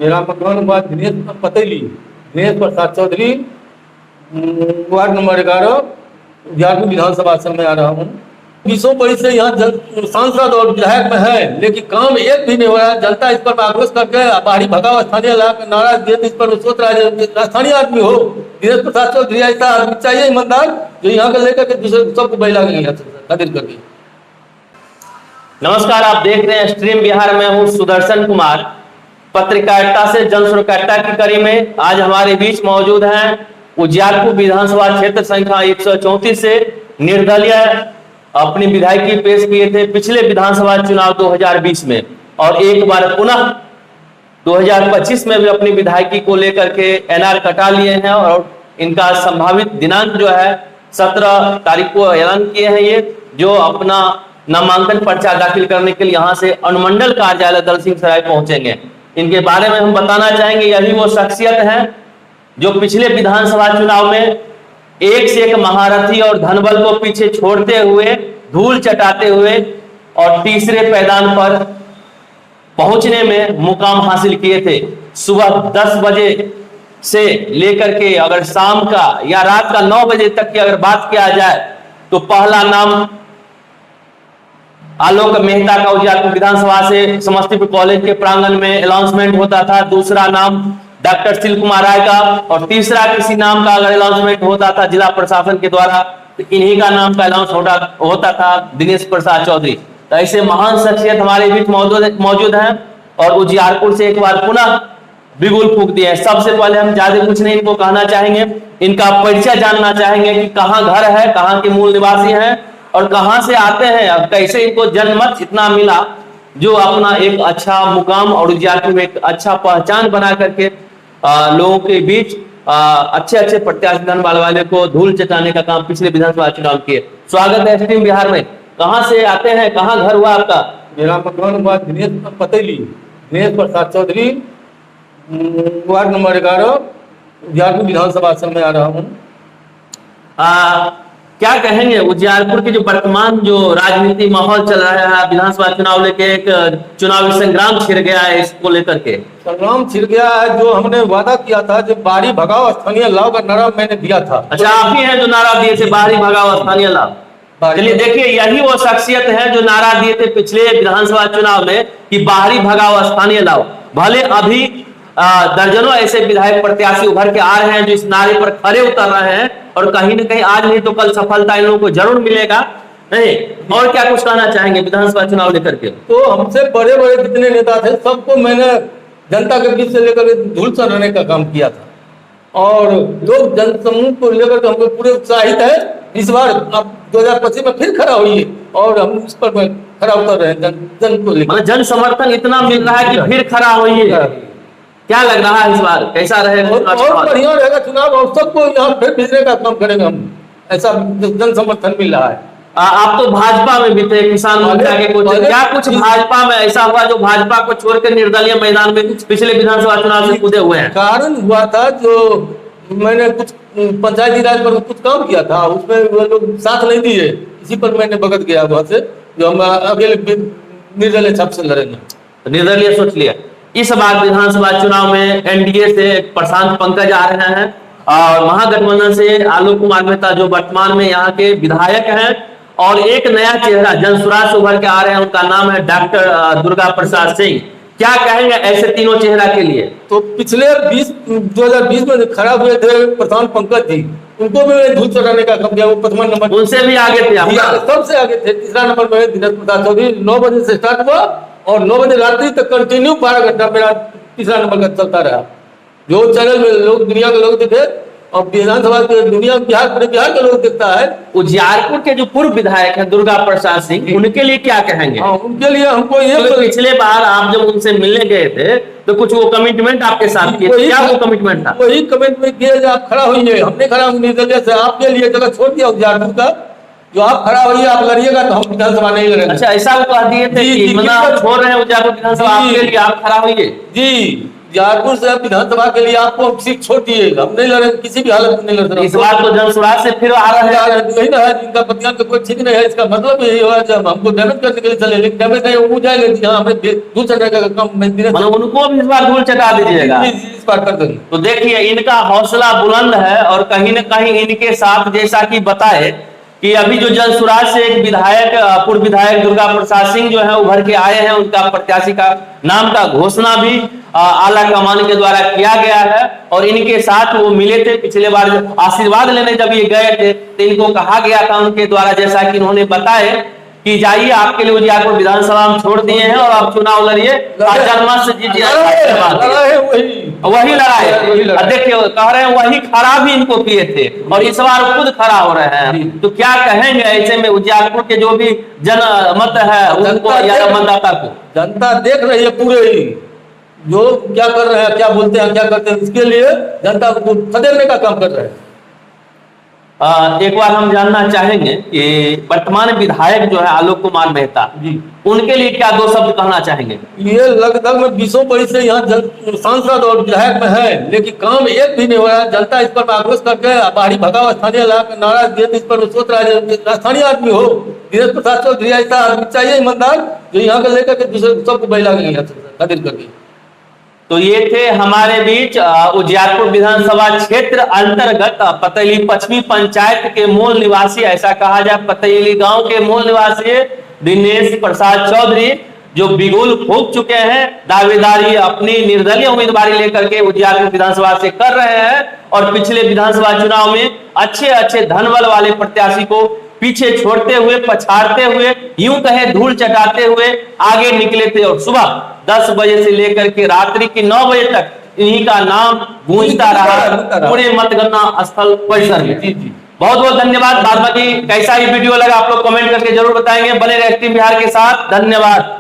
मेरा मकान हुआ दिनेश पतेली, दिनेश प्रसाद चौधरी, वार्ड नंबर 11, झारखंड विधानसभा से मैं आ रहा हूँ। 20 बड़ी से यहाँ सांसद और विधायक में है, लेकिन काम एक भी नहीं हो रहा है। जनता इस पर आक्रोश करके बाहरी भगाओ, स्थानीय नारा दिए, इस पर सोच रहा है स्थानीय आदमी हो। दिनेश प्रसाद चौधरी ऐसा आदमी चाहिए ईमानदार, जो यहाँ के लेकर के दूसरे सबको बहिला खातिर करके। नमस्कार, आप देख रहे हैं स्ट्रीम बिहार में हूँ सुदर्शन कुमार। पत्रकारिता से जन सुरक्षा की कड़ी में आज हमारे बीच मौजूद हैं उजियारपुर विधानसभा क्षेत्र संख्या 134 से निर्दलीय अपनी विधायकी पेश किए थे पिछले विधानसभा चुनाव 2020 में, और एक बार पुनः 2025 में भी अपनी विधायकी को लेकर के एनआर कटा लिए हैं और इनका संभावित दिनांक जो है 17 तारीख को ऐलान किए हैं। ये जो अपना नामांकन पर्चा दाखिल करने के लिए यहाँ से अनुमंडल कार्यालय दलसिंहसराय पहुंचेंगे। इनके बारे में हम बताना चाहेंगे, यही वो शख्सियत है जो पिछले विधानसभा चुनाव में एक से एक महारथी और धनबल को पीछे छोड़ते हुए, धूल चटाते हुए और तीसरे पैदान पर पहुंचने में मुकाम हासिल किए थे। सुबह 10 बजे से लेकर के अगर शाम का या रात का 9 बजे तक की अगर बात किया जाए तो पहला नाम आलोक मेहता का उजियारपुर विधानसभा से समस्तीपुर कॉलेज के प्रांगण में अनाउंसमेंट होता था, दूसरा नाम डॉक्टर शिल कुमार राय का, और तीसरा किसी नाम का अगर अनाउंसमेंट होता था जिला प्रशासन के द्वारा तो इन्हीं का नाम का अनाउंस होता था, दिनेश प्रसाद चौधरी। तो ऐसे महान शख्सियत हमारे बीच मौजूद हैं और उजियारपुर से एक बार पुनः बिगुल फूंक दिए हैं। सबसे पहले हम ज्यादा कुछ नहीं इनको कहना चाहेंगे, इनका परिचय जानना चाहेंगे कि कहाँ घर है, कहाँ के मूल निवासी हैं और कहां से आते हैं, अब कैसे इनको जनमत इतना मिला जो अपना एक अच्छा मुकाम और उजियारपुर में एक अच्छा पहचान बना करके लोगों के बीच अच्छे अच्छे प्रत्याशी धनबल वाले को धूल चटाने का काम पिछले विधानसभा चुनाव किए। स्वागत है स्ट्रीम बिहार में। कहां से आते हैं, कहां घर हुआ आपका? मेरा मकान हुआ दिनेश पतेली, दिनेश प्रसाद चौधरी, वार्ड नंबर 11, झारखंड विधानसभा से मैं आ रहा हूँ। क्या कहेंगे उजियारपुर के जो वर्तमान जो राजनीति माहौल चल रहा है, विधानसभा चुनाव लेके एक चुनावी संग्राम छिड़ गया है, इसको लेकर के संग्राम छिड़ गया है। जो हमने वादा किया था, जो बाहरी भगाओ स्थानीय लाभ का नारा मैंने दिया था। अच्छा, आप ही हैं जो नारा दिए थे बाहरी भगाओ स्थानीय लाभ? चलिए देखिए, यही वो शख्सियत है जो नारा दिए थे पिछले विधानसभा चुनाव में कि बाहरी भगाओ स्थानीय लाभ। भले अभी दर्जनों ऐसे विधायक प्रत्याशी उभर के आ रहे हैं जो इस नारे पर खरे उतर रहे हैं, और कहीं न कहीं आज नहीं तो कल सफलता इन लोगों को जरूर मिलेगा। नहीं, और क्या कुछ कहना चाहेंगे विधानसभा चुनाव लेकर के? तो हमसे बड़े बड़े जितने नेता थे सबको मैंने जनता के बीच से लेकर धूल चढ़ाने का काम किया था, और लोग जनसमूह को लेकर के हमको पूरे उत्साहित है। इस बार अब 2025 में फिर खड़ा हुई और हम इस पर खड़ा उतर रहे हैं जन को लेकर। जन समर्थन इतना मिल रहा है कि फिर खड़ा हुई है। क्या लग रहा है इस बार कैसा रहेगा? और बढ़िया रहेगा चुनाव, और सबको यहाँ फिर भेजने का काम करेंगे हम, ऐसा जन समर्थन मिल रहा है। आप तो भाजपा में भी थे, किसान मोर्चा के कुछ, क्या कुछ भाजपा में ऐसा हुआ जो भाजपा को छोड़कर निर्दलीय मैदान में पिछले विधानसभा चुनाव से कूदे हुए हैं? कारण हुआ था जो मैंने कुछ पंचायती राज पर कुछ काम किया था, उसमें वो लोग साथ नहीं दिए, इसी पर मैंने भगत गया वहां से, जो हम अकेले निर्दलीय छाप से लड़ेंगे। निर्दलीय सोच लिया। इस बार विधानसभा चुनाव में एनडीए से प्रशांत पंकज आ रहे हैं और महागठबंधन से आलोक कुमार मेहता जो वर्तमान में यहाँ के विधायक हैं, और एक नया चेहरा जनसुराज से उभर के आ रहे हैं, उनका नाम है डॉक्टर दुर्गा प्रसाद सिंह। क्या कहेंगे ऐसे तीनों चेहरा के लिए? तो पिछले 2020 में खड़ा हुए थे प्रशांत पंकज जी, उनको भी मैंने धूल चढ़ाने का काम किया, वो प्रथम नंबर, उनसे भी आगे थे, सबसे आगे थे। तीसरा नंबर पर दिनेश प्रसाद चौधरी, 9 बजे से स्टार्ट हुआ और 9 बजे रात्रि तक कंटिन्यू 12 घंटा मेरा तीसरा नंबर का चलता रहा। जो चैनल में लोग, दुनिया के लोग देखे और विधानसभा के दुनिया पूरे बिहार के लोग देखता है। उजियारपुर के जो पूर्व विधायक हैं दुर्गा प्रसाद सिंह, उनके लिए क्या कहेंगे? उनके लिए हमको ये पिछले बार आप जब उनसे मिलने गए थे तो कुछ वो कमिटमेंट आपके साथ किए, क्या वो कमिटमेंट था? वही कमिटमेंट किया, आप खड़ा हुई, हमने खड़ा निर्दलीय से आपके लिए जगह छोड़ दिया उजियारपुर का, जो आप खड़ा होइए, आप लड़िएगा तो हम विधानसभा नहीं लड़ेंगे। अच्छा, ऐसा वो कह दिए थे कि मतलब छोड़ रहे हैं उजियारपुर विधानसभा, आपके लिए आप खड़ा होइए? जी उजियारपुर से विधानसभा के लिए आपको हम सीट छोड़ दिए, हम नहीं लड़े, किसी भी हालत में नहीं लड़ इस बार तो जनसुराज से फिर आ रहे हैं। वही ना है, जिनका बतियान का कोई ठीक नहीं है, इसका मतलब यही हुआ जब हमको डैमेज करने के लिए चले, लेकिन डैमेज नहीं वो जाएंगे कि हाँ हमने दूर चढ़ने का काम मतलब उनको भी इस बार धूल चटा दीजिएगा। इस बार कर देंगे। तो देखिए इनका हौसला बुलंद है और कहीं न कहीं इनके साथ जैसा कि बताए कि अभी जो जनसुराज से एक विधायक पूर्व विधायक दुर्गा प्रसाद सिंह जो है उभर के आए हैं, उनका प्रत्याशी का नाम का घोषणा भी आला कमान के द्वारा किया गया है और इनके साथ वो मिले थे पिछले बार आशीर्वाद लेने जब ये गए थे तो इनको कहा गया था उनके द्वारा, जैसा कि इन्होंने बताया कि जाइए आपके लिए उजियारपुर विधानसभा हम छोड़ दिए हैं और आप चुनाव लड़िए और जनमत से जीतिए। वही लड़ाई देखिए कह रहे हैं वही खड़ा भी इनको किए थे और इस बार खुद खड़ा हो रहे हैं। तो क्या कहेंगे ऐसे में उजियारपुर के जो भी जनमत है उनको या मतदाता को? जनता देख रही है पूरे ही, जो क्या कर रहे हैं, क्या बोलते हैं, क्या करते हैं, इसके लिए जनता को खदेड़ने का काम कर रहे हैं। एक बार हम जानना चाहेंगे कि वर्तमान विधायक जो है आलोक कुमार मेहता जी, उनके लिए क्या दो शब्द कहना चाहेंगे? ये लगभग में 20 वर्ष से यहाँ सांसद और विधायक में है, लेकिन काम एक भी नहीं हो रहा है। जनता इस पर आक्रोश करके बाहरी भगाओ स्थानीय नाराज दिए, इस पर सोच रहा है स्थानीय आदमी हो, धीरज प्रसाद चौधरी ऐसा आदमी चाहिए ईमानदार जो यहाँ के लेकर के दूसरे सबको बहिला खदेड़ करके। तो ये थे हमारे बीच उजियारपुर विधानसभा क्षेत्र अंतर्गत पतैली पश्चिमी पंचायत के मूल निवासी, ऐसा कहा जाए पतैली गांव के मूल निवासी दिनेश प्रसाद चौधरी, जो बिगुल फूंक चुके हैं, दावेदारी अपनी निर्दलीय उम्मीदवारी लेकर के उजियारपुर विधानसभा से कर रहे हैं और पिछले विधानसभा चुनाव में अच्छे अच्छे धनबल वाले प्रत्याशी को पीछे छोड़ते हुए, पछाड़ते हुए, यूं कहे धूल चटाते हुए आगे निकले थे और सुबह 10 बजे से लेकर के रात्रि के 9 बजे तक इन्हीं का नाम गूंजता रहा पूरे मतगणना स्थल परिसर में। बहुत बहुत धन्यवाद। बाद बाकी कैसा ये वीडियो लगा आप लोग कमेंट करके जरूर बताएंगे। बने रहे एक्टिव बिहार के साथ। धन्यवाद।